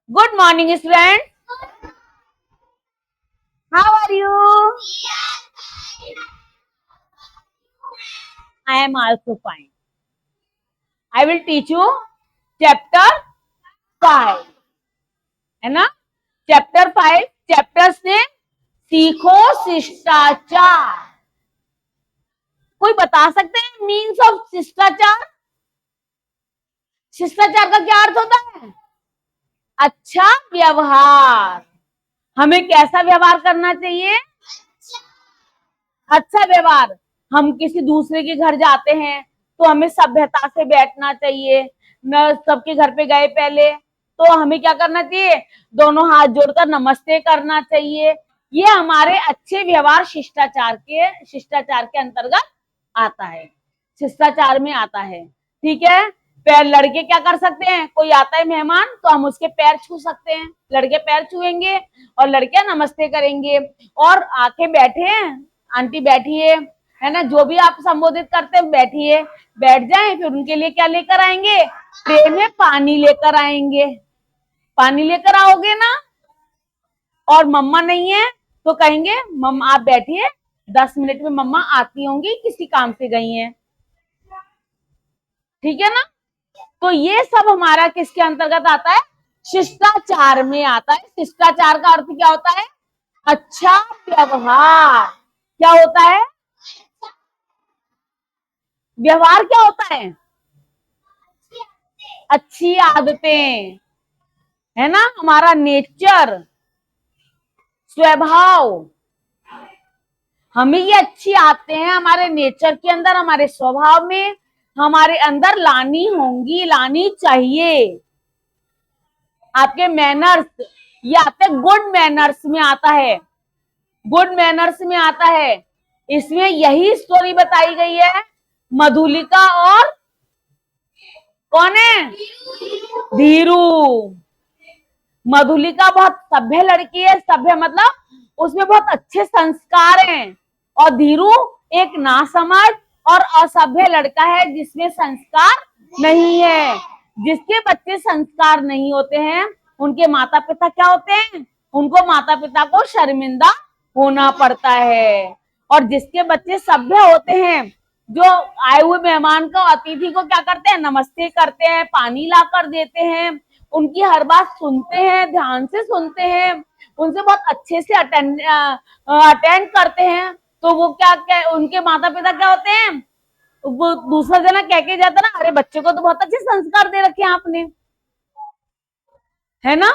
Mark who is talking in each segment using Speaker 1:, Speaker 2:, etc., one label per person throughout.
Speaker 1: Good morning, students. How are you? I am also fine. I will teach you chapter 5, है ना? Chapter 5 chapters ने सीखो शिष्टाचार। कोई बता सकते हैं मीन्स ऑफ शिष्टाचार? शिष्टाचार का क्या अर्थ होता है? अच्छा व्यवहार। हमें कैसा व्यवहार करना चाहिए? अच्छा व्यवहार। हम किसी दूसरे के घर जाते हैं तो हमें सभ्यता से बैठना चाहिए। न सबके घर पे गए पहले तो हमें क्या करना चाहिए? दोनों हाथ जोड़कर नमस्ते करना चाहिए। ये हमारे अच्छे व्यवहार शिष्टाचार के अंतर्गत आता है, शिष्टाचार में आता है। ठीक है। पैर लड़के क्या कर सकते हैं? कोई आता है मेहमान तो हम उसके पैर छू सकते हैं, लड़के पैर छुएंगे और लड़कियां नमस्ते करेंगे। और आके बैठे हैं, आंटी बैठिए, है ना, जो भी आप संबोधित करते हैं बैठिए, बैठ जाएं, फिर उनके लिए क्या लेकर आएंगे? ट्रे में पानी लेकर आएंगे। पानी लेकर आओगे ना। और मम्मा नहीं है तो कहेंगे मम्मा आप बैठिए, 10 मिनट में मम्मा आती होंगी, किसी काम से गई हैं। ठीक है ना। तो ये सब हमारा किसके अंतर्गत आता है? शिष्टाचार में आता है। शिष्टाचार का अर्थ क्या होता है? अच्छा व्यवहार। क्या होता है? व्यवहार क्या होता है? अच्छी आदतें, है ना, हमारा नेचर, स्वभाव। हमें ये अच्छी आदतें हैं हमारे नेचर के अंदर, हमारे स्वभाव में, हमारे अंदर लानी होंगी, लानी चाहिए। आपके मैनर्स, ये आते हैं गुड मैनर्स में आता है, गुड मैनर्स में आता है। इसमें यही स्टोरी बताई गई है। मधुलिका और कौन है? धीरू। मधुलिका बहुत सभ्य लड़की है, सभ्य मतलब उसमें बहुत अच्छे संस्कार हैं। और धीरू एक नासमझ और असभ्य लड़का है जिसमें संस्कार नहीं है। जिसके बच्चे संस्कार नहीं होते हैं उनके माता पिता क्या होते हैं? उनको माता पिता को शर्मिंदा होना पड़ता है। और जिसके बच्चे सभ्य होते हैं, जो आए हुए मेहमान को, अतिथि को क्या करते हैं? नमस्ते करते हैं, पानी लाकर देते हैं, उनकी हर बात सुनते हैं, ध्यान से सुनते हैं, उनसे बहुत अच्छे से अटेंड करते हैं। तो वो क्या उनके माता पिता क्या होते हैं? वो दूसरा जना कह के जाता ना, अरे बच्चे को तो बहुत अच्छे संस्कार दे रखे हैं आपने, है ना,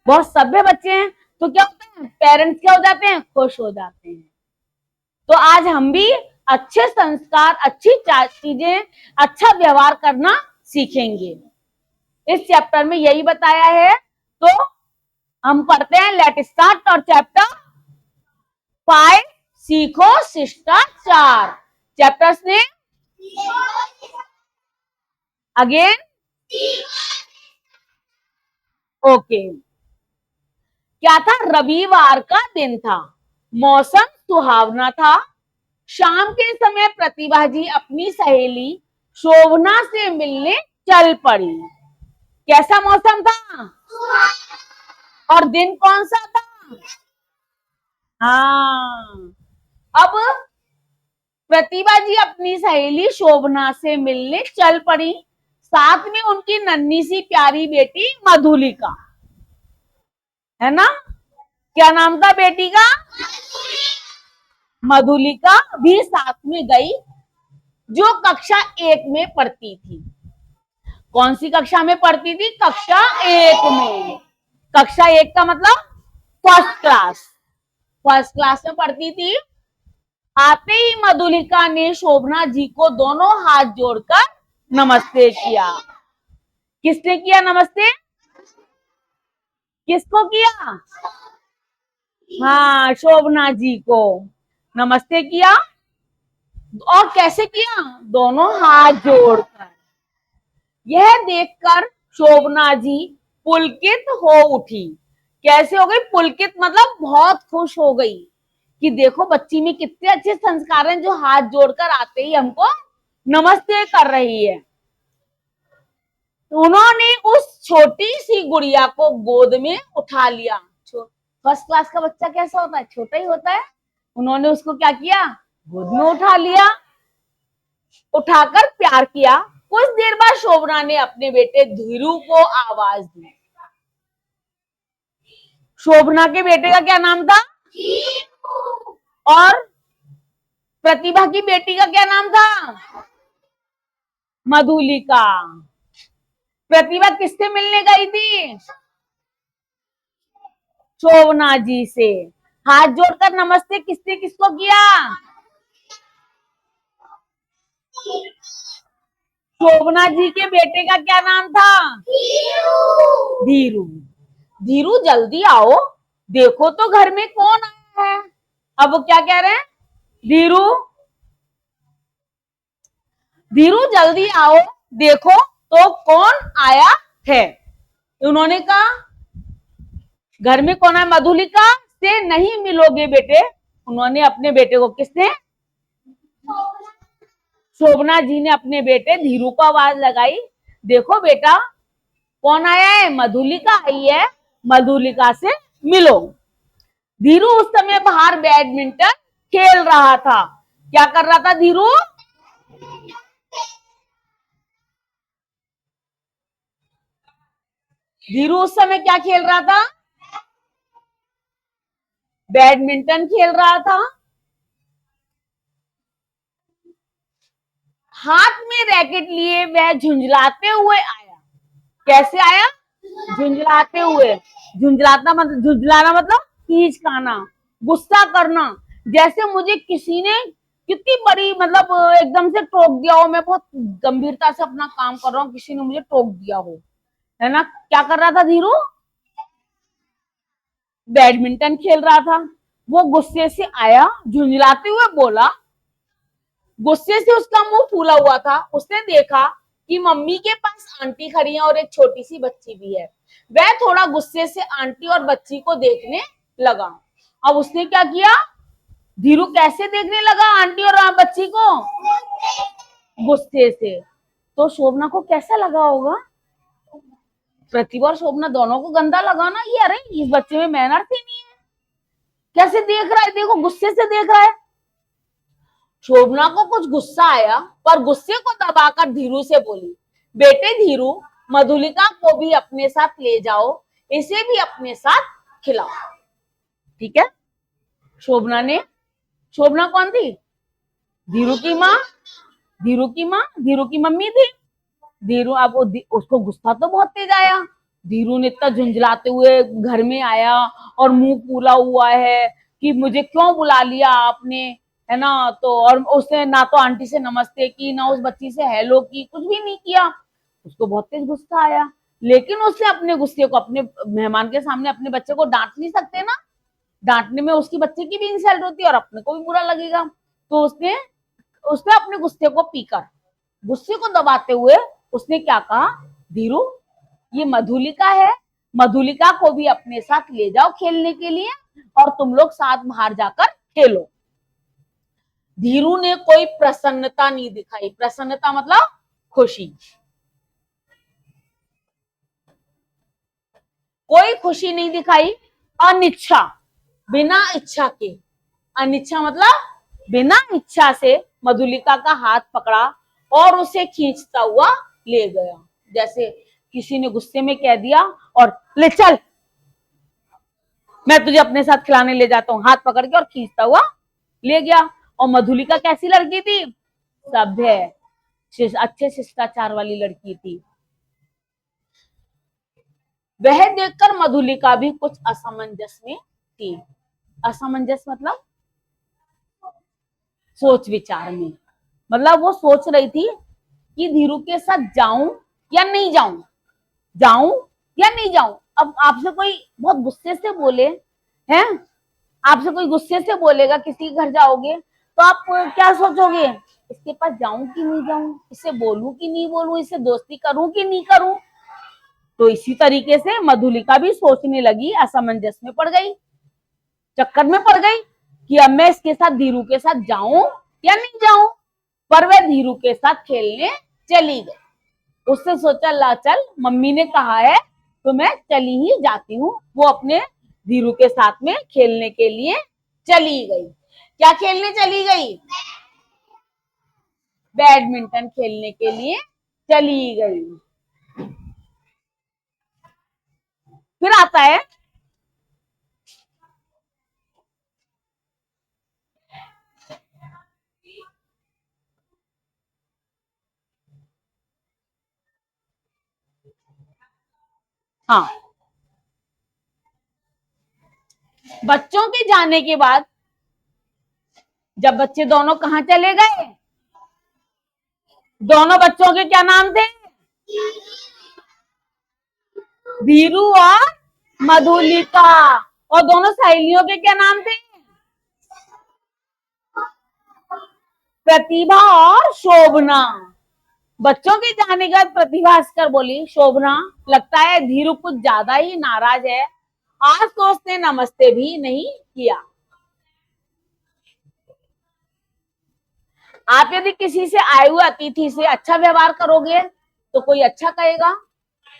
Speaker 1: बहुत सभ्य बच्चे हैं। तो क्या होता है? पेरेंट्स क्या हो जाते हैं? खुश हो जाते हैं। तो आज हम भी अच्छे संस्कार, अच्छी चीजें, अच्छा व्यवहार करना सीखेंगे। इस चैप्टर में यही बताया है। तो हम पढ़ते हैं, लेट स्टार्ट और चैप्टर 5 सीखो शिष्टाचार। चैप्टर्स ने अगेन ओके। क्या था? रविवार का दिन था, मौसम सुहावना था। शाम के समय प्रतिभा जी अपनी सहेली शोभना से मिलने चल पड़ी। कैसा मौसम था? और दिन कौन सा था? हाँ। अब प्रतिभा जी अपनी सहेली शोभना से मिलने चल पड़ी, साथ में उनकी नन्ही सी प्यारी बेटी मधुलिका, है ना। क्या नाम था बेटी का? मधुलिका भी साथ में गई, जो कक्षा 1 में पढ़ती थी। कौन सी कक्षा में पढ़ती थी? कक्षा 1 में। कक्षा 1 का मतलब फर्स्ट क्लास, फर्स्ट क्लास में पढ़ती थी। आते ही मधुलिका ने शोभना जी को दोनों हाथ जोड़कर नमस्ते किया। किसने किया नमस्ते? किसको किया? हाँ, शोभना जी को नमस्ते किया। और कैसे किया? दोनों हाथ जोड़कर। यह देखकर शोभना जी पुलकित हो उठी। कैसे हो गई? पुलकित मतलब बहुत खुश हो गई कि देखो बच्ची में कितने अच्छे संस्कार हैं, जो हाथ जोड़कर आते ही हमको नमस्ते कर रही है। उन्होंने उस छोटी सी गुड़िया को गोद में उठा लिया। फर्स्ट क्लास का बच्चा कैसा होता है, छोटा ही होता है। उन्होंने उसको क्या किया, गोद में उठा लिया, उठाकर प्यार किया। कुछ देर बाद शोभना ने अपने बेटे धीरू को आवाज दी। शोभना के बेटे का क्या नाम था, और प्रतिभा की बेटी का क्या नाम था, मधुलिका। प्रतिभा किससे मिलने गई थी, शोभना जी से। हाथ जोड़कर नमस्ते किसने किसको किया, शोभना जी के बेटे का क्या नाम था, धीरू। धीरू जल्दी आओ, देखो तो घर में कौन आया है। अब वो क्या कह रहे हैं, धीरू, धीरू जल्दी आओ, देखो तो कौन आया है। उन्होंने कहा घर में कौन है, मधुलिका से नहीं मिलोगे बेटे। उन्होंने अपने बेटे को, किसने, शोभना जी ने अपने बेटे धीरू को आवाज लगाई, देखो बेटा कौन आया है, मधुलिका आई है, मधुलिका से मिलो। धीरू उस समय बाहर बैडमिंटन खेल रहा था। क्या कर रहा था धीरू, धीरू उस समय क्या खेल रहा था, बैडमिंटन खेल रहा था। हाथ में रैकेट लिए वह झुंझलाते हुए आया। कैसे आया, झुंझलाते हुए। झुंझलाता मतलब, झुंझलाना मतलब खींचकाना, गुस्सा करना, जैसे मुझे किसी ने कितनी बड़ी मतलब एकदम से टोक दिया हो, मैं बहुत गंभीरता से अपना काम कर रहा हूँ, किसी ने मुझे टोक दिया हो, है ना। क्या कर रहा था धीरू, बैडमिंटन खेल रहा था। वो गुस्से से आया, झुंझलाते हुए बोला, गुस्से से उसका मुंह फूला हुआ था। उसने देखा कि मम्मी के पास आंटी खड़ी है और एक छोटी सी बच्ची भी है। वह थोड़ा गुस्से से आंटी और बच्ची को देखने लगा। अब उसने क्या किया, धीरू कैसे देखने लगा आंटी और बच्ची को, गुस्से से। तो शोभना को कैसा लगा होगा, प्रतिभा और शोभना दोनों को गंदा लगा ना, ये अरे इस बच्चे में मैनर्स ही नहीं है, कैसे देख रहा है, देखो गुस्से से देख रहा है। शोभना को कुछ गुस्सा आया, पर गुस्से को दबाकर धीरू से बोली, बेटे धीरू, मधुलिका को भी अपने साथ ले जाओ, इसे भी अपने साथ खिलाओ। ठीक है। शोभना ने, शोभना कौन थी, धीरू की माँ, धीरू की माँ, धीरू की मम्मी थी। धीरू, अब उसको गुस्सा तो बहुत तेज आया। धीरू ने इतना झुंझलाते हुए घर में आया और मुंह फूला हुआ है कि मुझे क्यों बुला लिया आपने, है ना। तो और उसने ना तो आंटी से नमस्ते की, ना उस बच्ची से हेलो की, कुछ भी नहीं किया। उसको बहुत तेज गुस्सा आया, लेकिन उसने अपने गुस्से को, अपने मेहमान के सामने अपने बच्चे को डांट नहीं सकते ना, डांटने में उसकी बच्चे की भी इंसल्ट होती है और अपने को भी बुरा लगेगा। तो उसने उसने अपने गुस्से को पीकर, गुस्से को दबाते हुए उसने क्या कहा, धीरू ये मधुलिका है, मधुलिका को भी अपने साथ ले जाओ खेलने के लिए और तुम लोग साथ बाहर जाकर खेलो। धीरू ने कोई प्रसन्नता नहीं दिखाई। प्रसन्नता मतलब खुशी, कोई खुशी नहीं दिखाई। अनिच्छा, बिना इच्छा के, अनिच्छा मतलब बिना इच्छा से मधुलिका का हाथ पकड़ा और उसे खींचता हुआ ले गया। जैसे किसी ने गुस्से में कह दिया और ले चल, मैं तुझे अपने साथ खिलाने ले जाता हूँ, हाथ पकड़ के और खींचता हुआ ले गया। और मधुलिका कैसी लड़की थी, सभ्य, अच्छे शिष्टाचार वाली लड़की थी। वह देखकर मधुलिका भी कुछ असमंजस में थी। असमंजस मतलब सोच विचार में, मतलब वो सोच रही थी कि धीरू के साथ जाऊं या नहीं जाऊं, जाऊं या नहीं जाऊं। अब आपसे कोई बहुत गुस्से से बोले, हैं, आपसे कोई गुस्से से बोलेगा, किसी के घर जाओगे तो आप क्या सोचोगे, इसके पास जाऊं कि नहीं जाऊं, इससे बोलूं कि नहीं बोलूं, इससे दोस्ती करूं कि नहीं करूं। तो इसी तरीके से मधुलिका भी सोचने लगी, असमंजस में पड़ गई, चक्कर में पड़ गई कि अब मैं इसके साथ, धीरू के साथ जाऊं या नहीं जाऊं। पर वह धीरू के साथ खेलने चली गई। उससे सोचा ला चल मम्मी ने कहा है तो मैं चली ही जाती हूँ। वो अपने धीरू के साथ में खेलने के लिए चली गई। क्या खेलने चली गई? बैडमिंटन खेलने के लिए चली गई। फिर आता है हाँ, बच्चों के जाने के बाद जब बच्चे दोनों कहाँ चले गए, दोनों बच्चों के क्या नाम थे? धीरू और मधुलिका। और दोनों सहेलियों के क्या नाम थे? प्रतिभा और शोभना। बच्चों के जाने के बाद प्रतिभा हंसकर बोली, शोभना लगता है धीरू कुछ ज्यादा ही नाराज है, आज तो उसने नमस्ते भी नहीं किया। आप यदि किसी से आए हुए अतिथि से अच्छा व्यवहार करोगे तो कोई अच्छा कहेगा,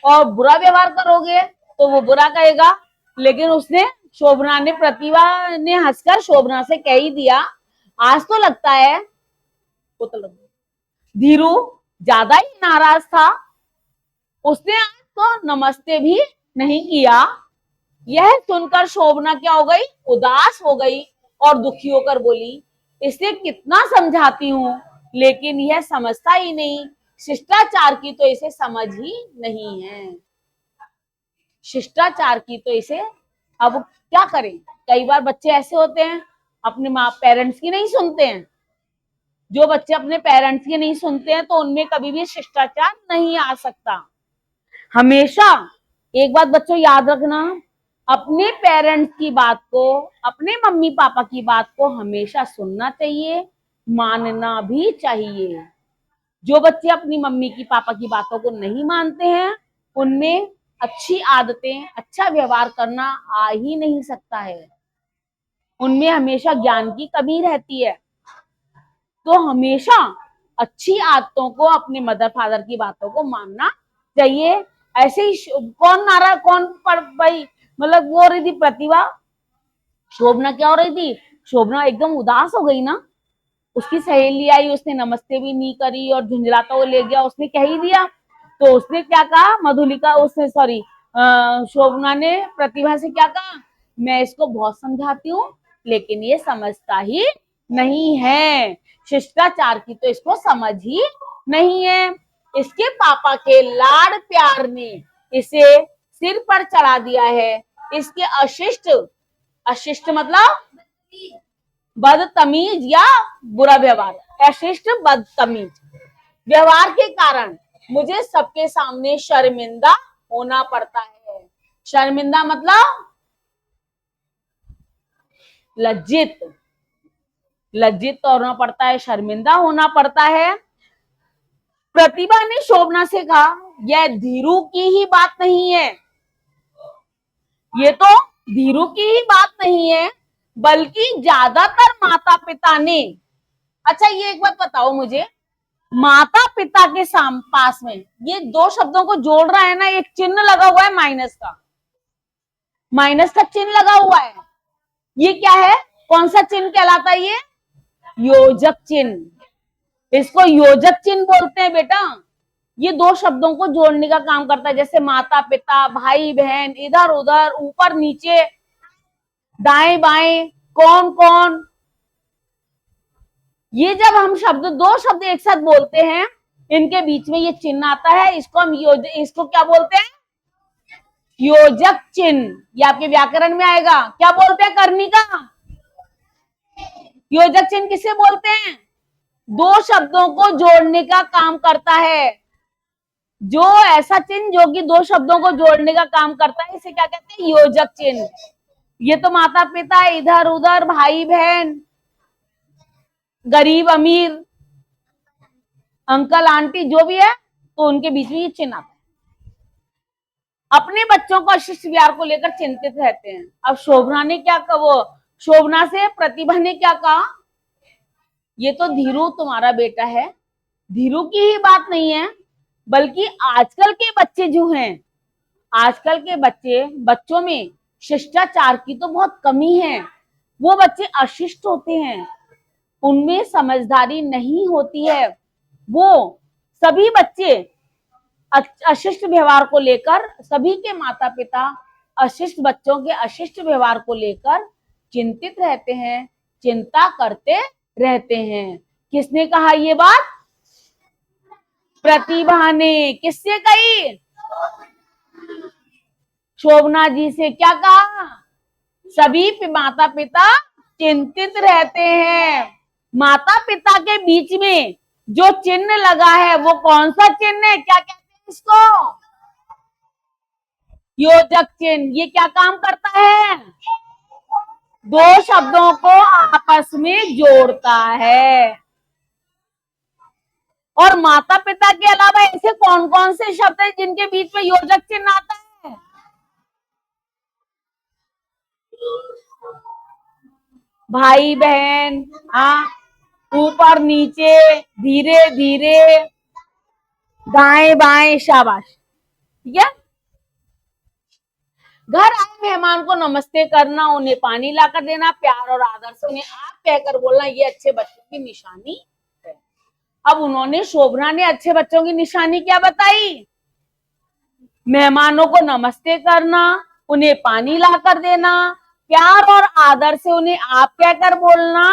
Speaker 1: और बुरा व्यवहार करोगे तो वो बुरा कहेगा। लेकिन उसने शोभना ने प्रतिभा ने हंसकर शोभना से कह ही दिया, आज तो लगता है वो तो धीरू ज्यादा ही नाराज था, उसने आज तो नमस्ते भी नहीं किया। यह सुनकर शोभना क्या हो गई? उदास हो गई और दुखी होकर बोली, इसे कितना समझाती हूँ लेकिन यह समझता ही नहीं, शिष्टाचार की तो इसे समझ ही नहीं है। शिष्टाचार की तो इसे, अब क्या करें? कई बार बच्चे ऐसे होते हैं अपने माँ पेरेंट्स की नहीं सुनते हैं। जो बच्चे अपने पेरेंट्स की नहीं सुनते हैं तो उनमें कभी भी शिष्टाचार नहीं आ सकता। हमेशा एक बात बच्चों याद रखना, अपने पेरेंट्स की बात को, अपने मम्मी पापा की बात को हमेशा सुनना चाहिए, मानना भी चाहिए। जो बच्चे अपनी मम्मी की पापा की बातों को नहीं मानते हैं उनमें अच्छी आदतें, अच्छा व्यवहार करना आ ही नहीं सकता है। उनमें हमेशा ज्ञान की कमी रहती है। तो हमेशा अच्छी आदतों को, अपने मदर फादर की बातों को मानना चाहिए। ऐसे ही कौन नारा कौन पढ़ भाई, मतलब वो हो रही थी प्रतिभा, शोभना क्या हो रही थी? शोभना एकदम उदास हो गई ना। उसकी सहेली आई, उसने नमस्ते भी नहीं करी और झुंझलाता वो ले गया, उसने कह ही दिया। तो उसने क्या कहा, मधुलिका उसने सॉरी शोभना ने प्रतिभा से क्या कहा, मैं इसको बहुत समझाती हूँ लेकिन ये समझता ही नहीं है, शिष्टाचार की तो इसको समझ ही नहीं है। इसके पापा के लाड़ प्यार ने इसे सिर पर चढ़ा दिया है। इसके अशिष्ट, अशिष्ट मतलब बदतमीज या बुरा व्यवहार, अशिष्ट बदतमीज व्यवहार के कारण मुझे सबके सामने शर्मिंदा होना पड़ता है। शर्मिंदा मतलब लज्जित, लज्जित होना पड़ता है, शर्मिंदा होना पड़ता है। प्रतिभा ने शोभना से कहा, यह धीरू की ही बात नहीं है, ये तो धीरू की ही बात नहीं है बल्कि ज्यादातर माता पिता ने। अच्छा ये एक बात बताओ मुझे, माता पिता के पास में ये दो शब्दों को जोड़ रहा है ना, एक चिन्ह लगा हुआ है माइनस का, माइनस का चिन्ह लगा हुआ है। ये क्या है? कौन सा चिन्ह कहलाता है? ये योजक चिन्ह। इसको योजक चिन्ह बोलते हैं बेटा। ये दो शब्दों को जोड़ने का काम करता है, जैसे माता पिता, भाई बहन, इधर उधर, ऊपर नीचे, दाएं बाएं, कौन कौन। ये जब हम शब्द, दो शब्द एक साथ बोलते हैं, इनके बीच में ये चिन्ह आता है, इसको हम इसको क्या बोलते हैं? योजक चिन्ह। ये आपके व्याकरण में आएगा। क्या बोलते हैं? करनी का योजक चिन्ह किसे बोलते हैं? दो शब्दों को जोड़ने का काम करता है। जो ऐसा चिन्ह जो कि दो शब्दों को जोड़ने का काम करता है, इसे क्या कहते हैं? योजक चिन्ह। ये तो माता पिता, इधर उधर, भाई बहन, गरीब अमीर, अंकल आंटी, जो भी है, तो उनके बीच में ये चिन्ह आता है। अपने बच्चों को अशिष्ट व्यवहार को लेकर चिंतित रहते हैं। अब शोभना ने क्या कहा, वो शोभना से प्रतिभा ने क्या कहा, ये तो धीरू तुम्हारा बेटा है, धीरू की ही बात नहीं है बल्कि आजकल के बच्चे जो हैं, आजकल के बच्चों में शिष्टाचार की तो बहुत कमी है। वो बच्चे अशिष्ट होते हैं, उनमें समझदारी नहीं होती है। वो सभी बच्चे अशिष्ट व्यवहार को लेकर, सभी के माता पिता अशिष्ट बच्चों के अशिष्ट व्यवहार को लेकर चिंतित रहते हैं, चिंता करते रहते हैं। किसने कहा ये बात? प्रतिभा ने। किससे कही? शोभना जी से। क्या कहा? सभी माता पिता चिंतित रहते हैं। माता पिता के बीच में जो चिन्ह लगा है वो कौन सा चिन्ह है? क्या कहते हैं इसको? योजक चिन्ह। ये क्या काम करता है? दो शब्दों को आपस में जोड़ता है। और माता पिता के अलावा ऐसे कौन कौन से शब्द हैं जिनके बीच में योजक चिन्ह आता है? भाई बहन, हाँ, ऊपर नीचे, धीरे धीरे, दाएं बाएं, शाबाश। ठीक है। घर आए मेहमान को नमस्ते करना, उन्हें पानी लाकर देना, प्यार और आदर से उन्हें आप कहकर बोलना, ये अच्छे बच्चों की निशानी है। अब उन्होंने, शोभना ने अच्छे बच्चों की निशानी क्या बताई? मेहमानों को नमस्ते करना, उन्हें पानी लाकर देना, प्यार और आदर से उन्हें आप कहकर बोलना,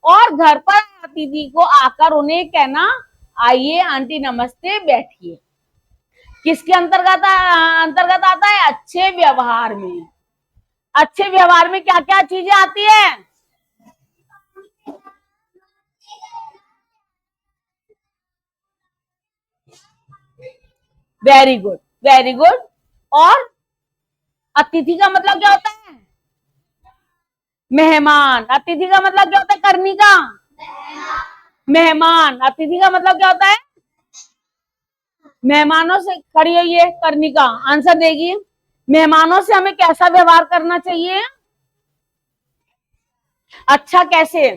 Speaker 1: और घर पर अतिथि को आकर उन्हें कहना, आइए आंटी नमस्ते, बैठिए। किसके अंतर्गत आता है? अच्छे व्यवहार में। अच्छे व्यवहार में क्या क्या चीजें आती है? Very good, very good. और अतिथि का मतलब क्या होता है? मेहमान। अतिथि का मतलब क्या होता है? करनी का। मेहमान। अतिथि का मतलब क्या होता है? मेहमानों से, खड़ी हुई है, करनी का आंसर देगी। मेहमानों से हमें कैसा व्यवहार करना चाहिए? अच्छा। कैसे?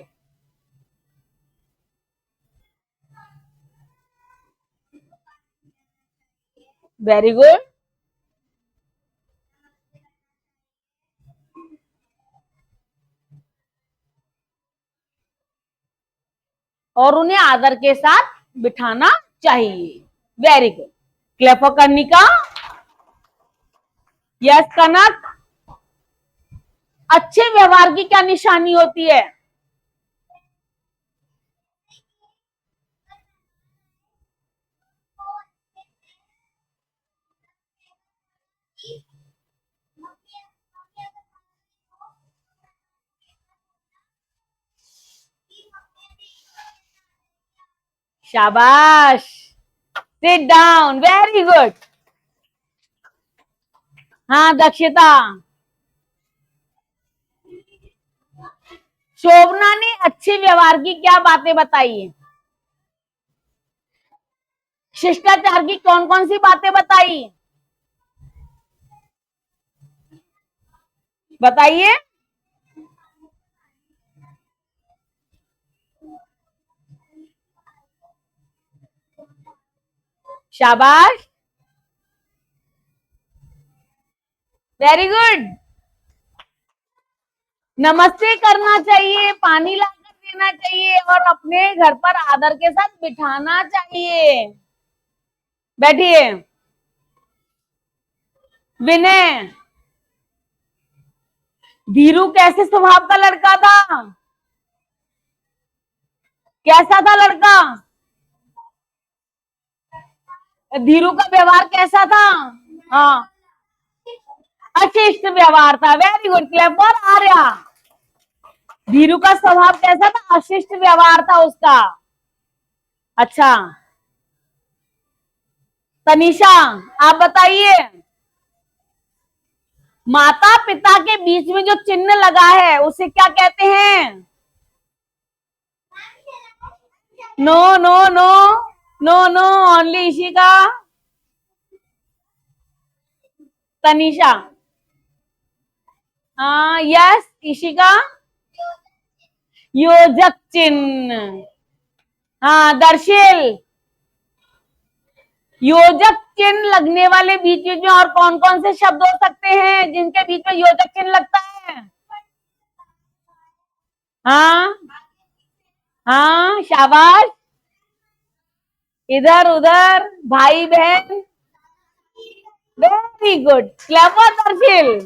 Speaker 1: Very good. और उन्हें आदर के साथ बिठाना चाहिए। Very good. Clap for Karnika. Yes Kanak. अच्छे व्यवहार की क्या निशानी होती है? शाबाश। Sit down. Very good. हाँ दक्षिता। शोभना ने अच्छे व्यवहार की क्या बातें बताई है? शिष्टाचार की कौन कौन सी बातें बताई? बताइए। शाबाश। Very good. नमस्ते करना चाहिए, पानी लाकर देना चाहिए, और अपने घर पर आदर के साथ बिठाना चाहिए। बैठिए। विनय। धीरू कैसे स्वभाव का लड़का था? कैसा था लड़का? धीरू का व्यवहार कैसा था? हाँ, अशिष्ट व्यवहार था। Very good. Clap for Arya. Dhiru का स्वभाव कैसा था? अशिष्ट व्यवहार था उसका। अच्छा। तनिषा, आप बताइए। माता पिता के बीच में जो चिन्ह लगा है उसे क्या कहते हैं? No no no no no, only Ishika. Tanisha. हाँ यस इशिका। योजक चिन्ह। हाँ दर्शिल। योजक चिन्ह लगने वाले बीच बीच में और कौन कौन से शब्द हो सकते हैं जिनके बीच में योजक चिन्ह लगता है? हाँ, हाँ, शाबाश। इधर उधर, भाई बहन। Very good, clever Darsheel.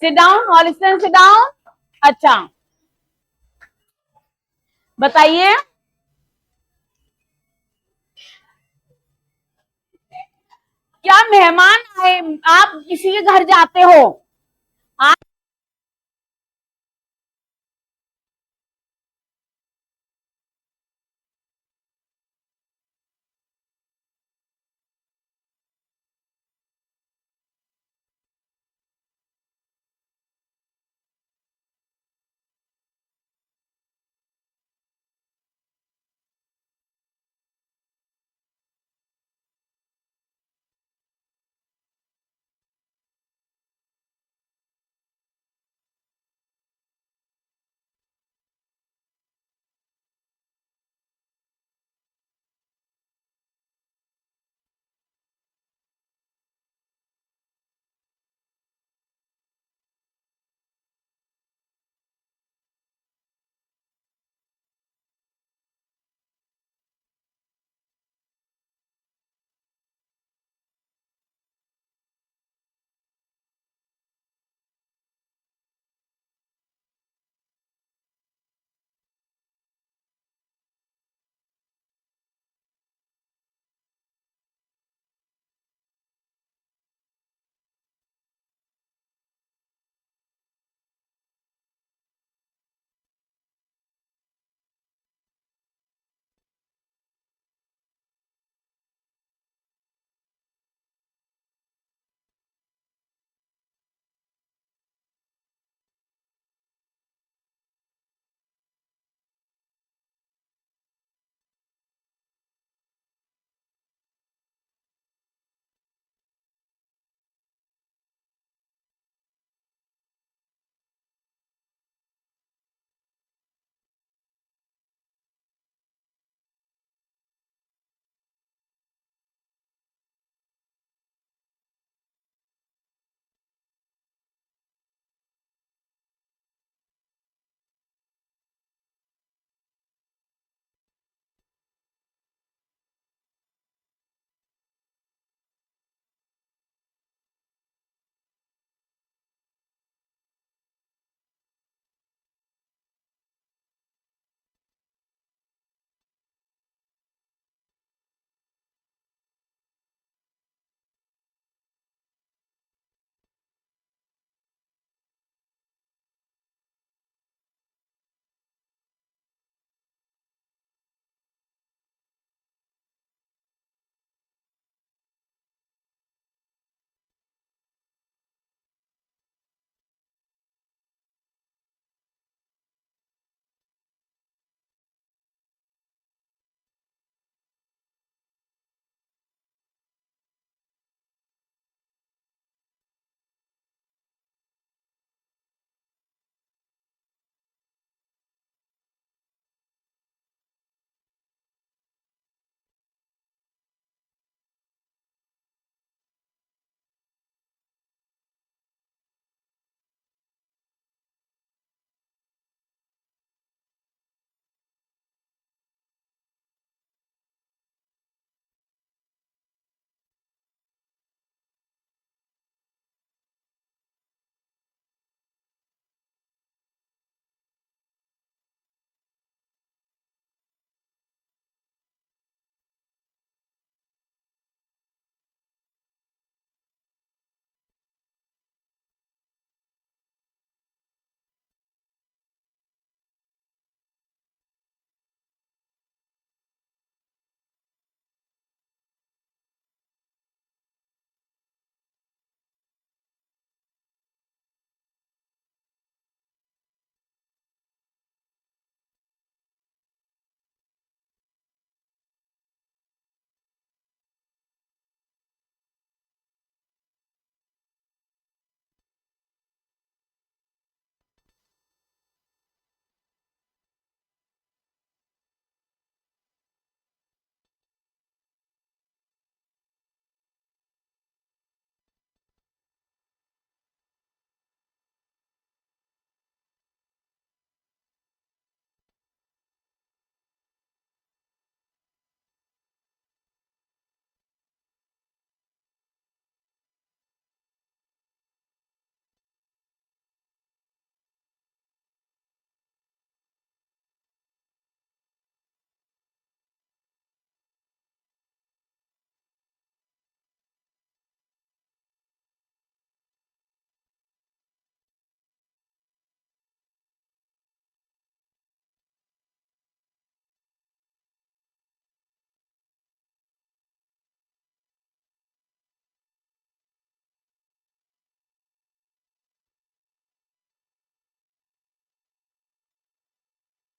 Speaker 1: Sit down, all student sit down. अच्छा, बताइए, क्या मेहमान आए, आप किसी के घर जाते हो, आप